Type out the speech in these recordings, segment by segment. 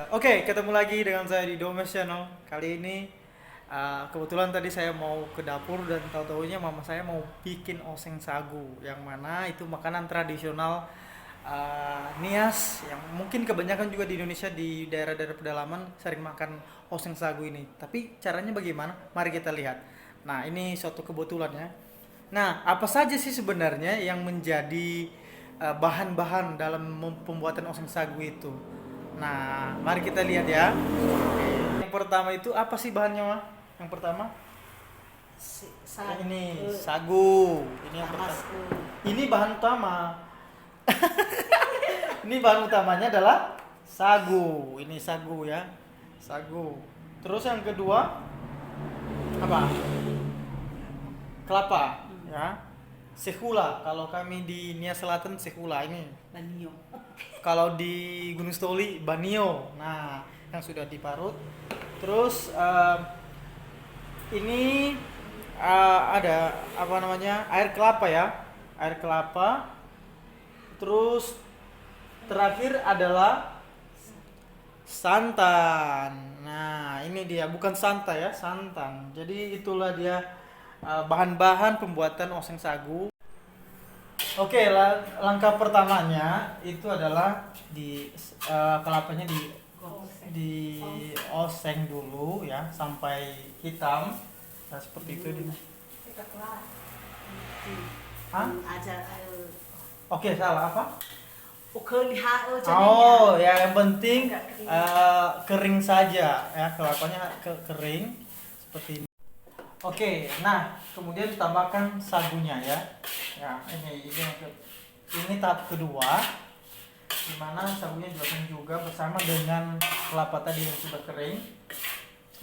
Oke, ketemu lagi dengan saya di Domes Channel. Kali ini kebetulan tadi saya mau ke dapur dan tahu-taunya mama saya mau bikin oseng sagu, yang mana itu makanan tradisional Nias yang mungkin kebanyakan juga di Indonesia di daerah-daerah pedalaman sering makan oseng sagu ini. Tapi caranya bagaimana? Mari kita lihat. Nah, ini suatu kebetulan ya. Nah, apa saja sih sebenarnya yang menjadi bahan-bahan dalam pembuatan oseng sagu itu? Nah, mari kita lihat ya. Oke. Yang pertama itu apa sih bahannya, Ma? Yang pertama, ini sagu. Ini yang pertama. Ini bahan utama. Ini bahan utamanya adalah sagu. Ini sagu ya. Sagu. Terus yang kedua apa? Kelapa ya. Sehula. Kalau kami di Nia Selatan sehula ini. Banyo. Kalau di Gunung Stoli banio. Nah, yang sudah diparut. Terus ini ada apa namanya? Air kelapa ya. Air kelapa. Terus terakhir adalah santan. Nah, ini dia bukan santa ya, santan. Jadi itulah dia bahan-bahan pembuatan oseng sagu. Oke, langkah pertamanya itu adalah di kelapanya di oseng dulu ya sampai hitam. Nah, seperti itu dia. Hah? Oke, salah apa? Oh, ya yang penting kering saja ya, kelapanya kering seperti ini. Oke, nah kemudian ditambahkan sagunya ya. Ya, ini tahap kedua, dimana sagunya dimasukkan juga bersama dengan kelapa tadi yang sudah kering.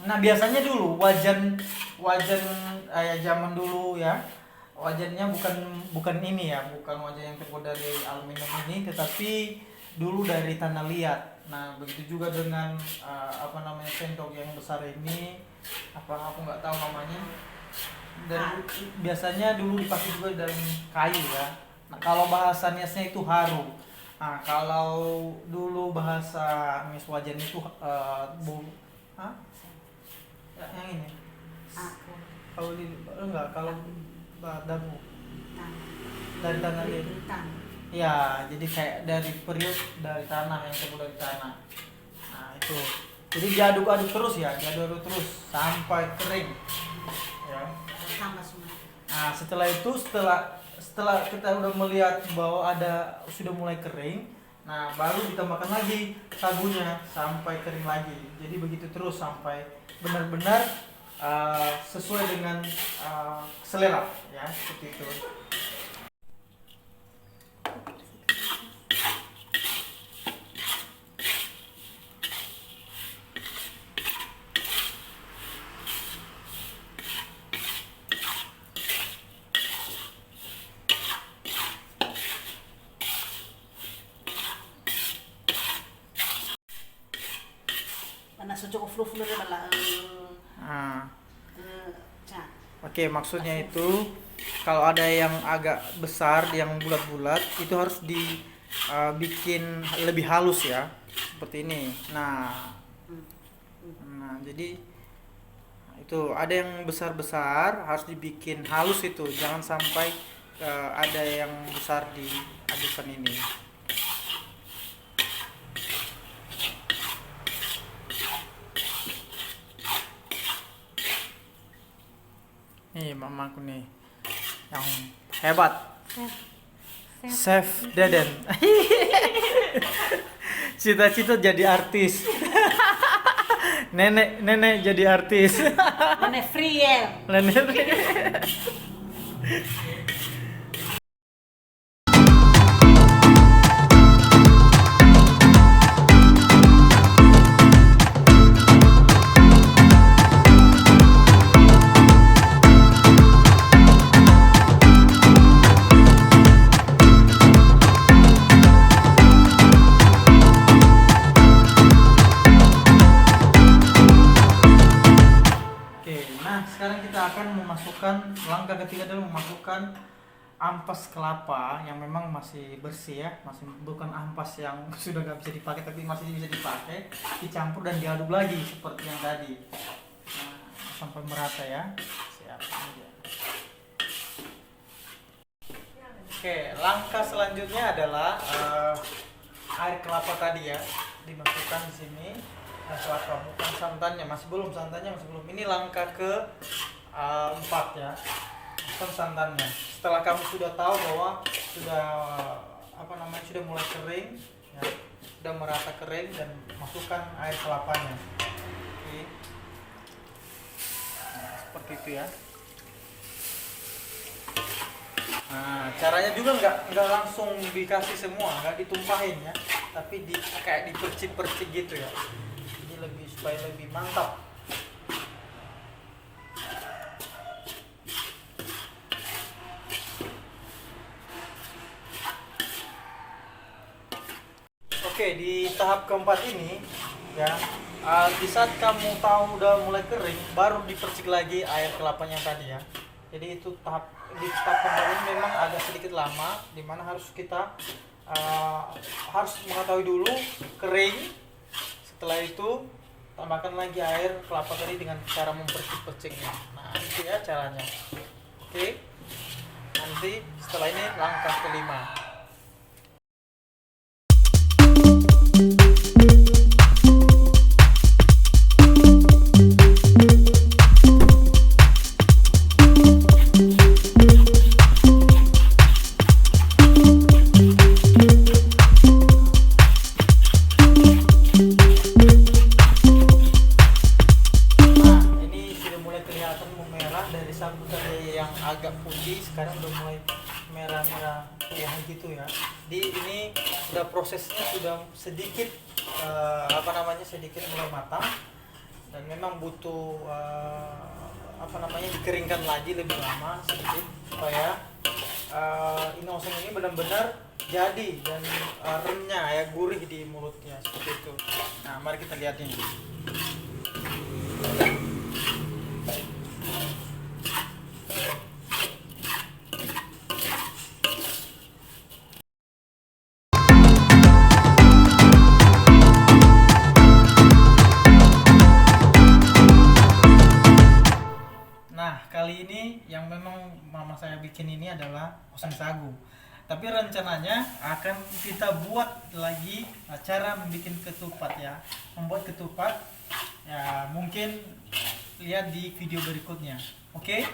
Nah, biasanya dulu wajan zaman dulu ya, wajannya bukan ini ya, bukan wajan yang terbuat dari aluminium ini, tetapi dulu dari tanah liat. Nah, begitu juga dengan sendok yang besar ini, aku nggak tahu namanya. Dan biasanya dulu dipakai juga dalam kayu ya. Nah, kalau bahasa Niasnya itu haru. Nah, kalau dulu bahasa Nias wajan itu yang ini. Kalau enggak, kalau dagu dari tanah liat. Ya, jadi kayak dari periuk dari tanah yang terbuat dari tanah. Nah, itu. Jadi diaduk-aduk terus ya, diaduk-aduk terus sampai kering. Ya. Nah, setelah itu setelah kita udah melihat bahwa sudah mulai kering, nah baru ditambahkan lagi sagunya sampai kering lagi. Jadi begitu terus sampai benar-benar sesuai dengan selera ya, seperti itu. Nah, oke, maksudnya itu kalau ada yang agak besar, yang bulat-bulat, itu harus dibikin lebih halus ya, seperti ini. Nah, jadi itu ada yang besar-besar harus dibikin halus itu, jangan sampai ada yang besar di adukan ini. Nih mamaku nih yang hebat, Chef Deden. Cita-cita jadi artis. Nenek jadi artis. Nenek Friel. Oke, nah sekarang kita akan memasukkan langkah ketiga adalah memasukkan ampas kelapa yang memang masih bersih ya, masih bukan ampas yang sudah nggak bisa dipakai tapi masih bisa dipakai, dicampur dan diaduk lagi seperti yang tadi. Nah, sampai merata ya. Siap. Ini dia. Oke, langkah selanjutnya adalah air kelapa tadi ya, dimasukkan di sini. Kelapa bukan santannya, masih belum ini langkah ke 4 ya, bukan santannya. Setelah kamu sudah tahu bahwa sudah sudah mulai kering ya, sudah merata kering, dan masukkan air kelapanya. Oke. Nah, seperti itu ya. Nah, caranya juga nggak langsung dikasih semua, nggak ditumpahin ya, tapi kayak dipercik-percik gitu ya. Supaya lebih mantap. Oke, di tahap keempat ini ya, di saat kamu tahu udah mulai kering, baru dipercik lagi air kelapanya tadi ya. Jadi itu di tahap keempat ini memang agak sedikit lama, dimana harus kita harus mengetahui dulu kering. Setelah itu tambahkan lagi air kelapa tadi dengan cara mempercik-perciknya. Nah, itu ya caranya. Oke. Nanti setelah ini langkah kelima. Dari sagu tadi yang agak putih sekarang udah mulai merah-merah tua gitu ya. Di ini sudah prosesnya sudah sedikit sedikit mulai matang, dan memang butuh dikeringkan lagi lebih lama sedikit supaya ini oseng ini benar-benar jadi dan renyah ya, gurih di mulutnya seperti itu. Nah, mari kita lihat ini. Kali ini yang memang mama saya bikin ini adalah oseng sagu. Tapi rencananya akan kita buat lagi cara membuat ketupat ya. Membuat ketupat ya, mungkin lihat di video berikutnya. Oke?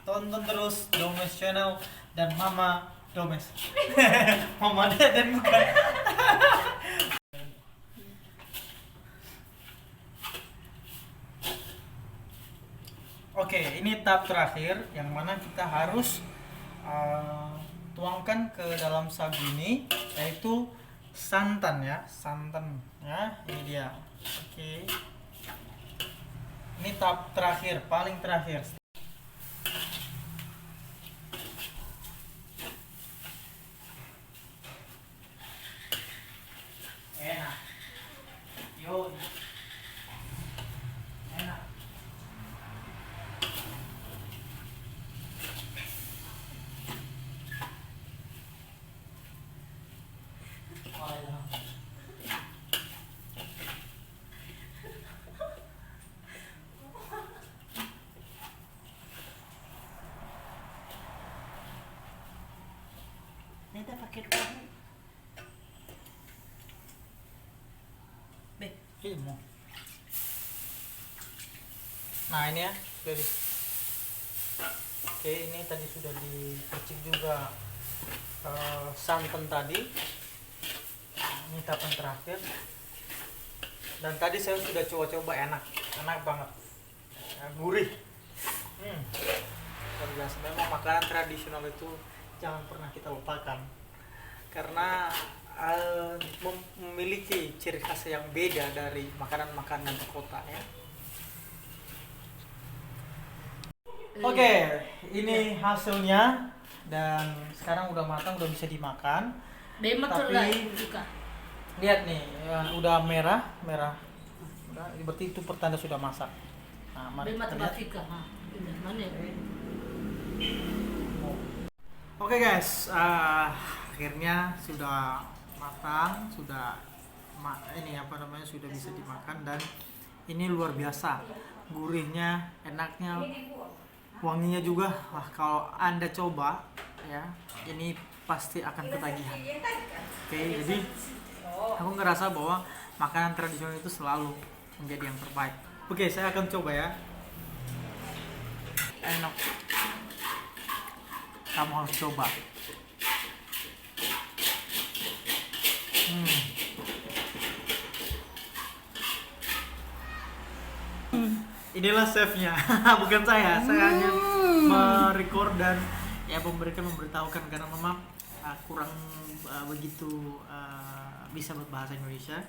Tonton terus Domes Channel dan Mama Domes. Mama dan bukan. Oke, ini tahap terakhir yang mana kita harus tuangkan ke dalam sagu ini, yaitu santan ya, ini dia. Oke, ini tahap terakhir, paling terakhir. Enak, yo. Neta pakai dua. Ilmu. Nah, ini ya sudah Oke, ini tadi sudah dipercik juga santan tadi. Ini tahapan terakhir. Dan tadi saya sudah coba-coba, enak banget ya, gurih. Jelas memang makanan tradisional itu jangan pernah kita lupakan, karena memiliki ciri khas yang beda dari makanan-makanan di kota ya. Oke, ini hasilnya, dan sekarang udah matang, udah bisa dimakan. Tapi lihat nih ya, udah merah, udah, berarti itu pertanda sudah masak. Nah, mari kita lihat. Oke guys, akhirnya sudah matang, sudah ini apa namanya sudah bisa dimakan dan ini luar biasa, gurihnya, enaknya, wanginya juga. Wah, kalau anda coba ya, ini pasti akan ketagihan. Oke, jadi aku ngerasa bahwa makanan tradisional itu selalu menjadi yang terbaik. Oke, saya akan coba ya. Enak. Kamu harus coba. Inilah chefnya, bukan saya. Saya hanya merecord dan ya memberitahukan karena memang kurang begitu bisa berbahasa Indonesia.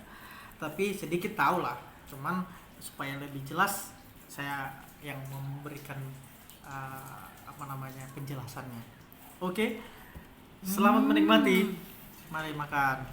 Tapi sedikit tahu lah. Cuman supaya lebih jelas saya yang memberikan apa namanya penjelasannya. Oke, selamat menikmati. Mari makan.